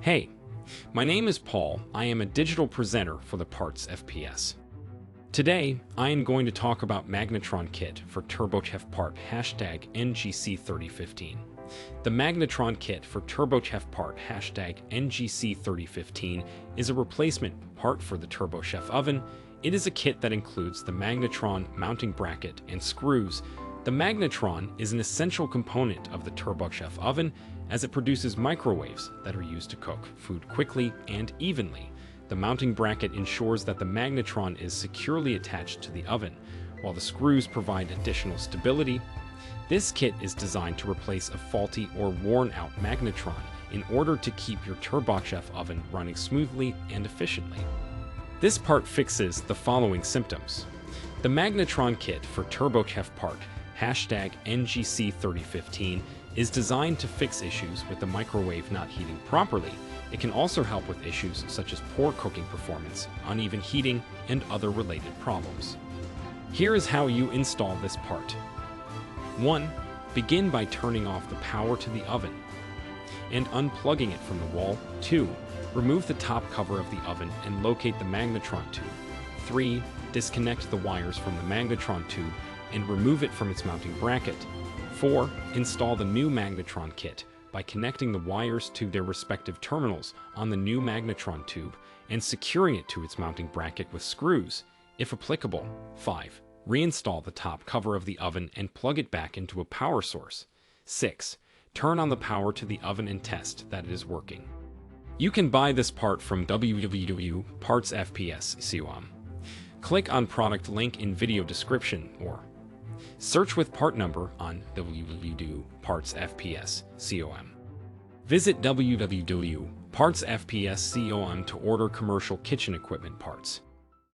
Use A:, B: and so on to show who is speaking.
A: Hey, my name is Paul. I am a digital presenter for the PartsFPS. Today, I am going to talk about Magnetron Kit for Turbochef Part NGC-3015. The Magnetron Kit for Turbochef Part NGC-3015 is a replacement part for the Turbochef oven. It is a kit that includes the Magnetron mounting bracket and screws. The Magnetron is an essential component of the Turbochef oven as it produces microwaves that are used to cook food quickly and evenly. The mounting bracket ensures that the Magnetron is securely attached to the oven, while the screws provide additional stability. This kit is designed to replace a faulty or worn-out Magnetron in order to keep your Turbochef oven running smoothly and efficiently. This part fixes the following symptoms. The Magnetron Kit for Turbochef Part NGC-3015 is designed to fix issues with the microwave not heating properly. It can also help with issues such as poor cooking performance, uneven heating, and other related problems. Here is how you install this part. 1. Begin by turning off the power to the oven and unplugging it from the wall. 2. Remove the top cover of the oven and locate the Magnetron tube. 3. Disconnect the wires from the Magnetron tube and remove it from its mounting bracket. 4. Install the new Magnetron kit by connecting the wires to their respective terminals on the new Magnetron tube and securing it to its mounting bracket with screws, if applicable. 5. Reinstall the top cover of the oven and plug it back into a power source. 6. Turn on the power to the oven and test that it is working. You can buy this part from www.PartsFPS.com. Click on product link in video description or search with part number on www.PartsFPS.com. Visit www.PartsFPS.com to order commercial kitchen equipment parts.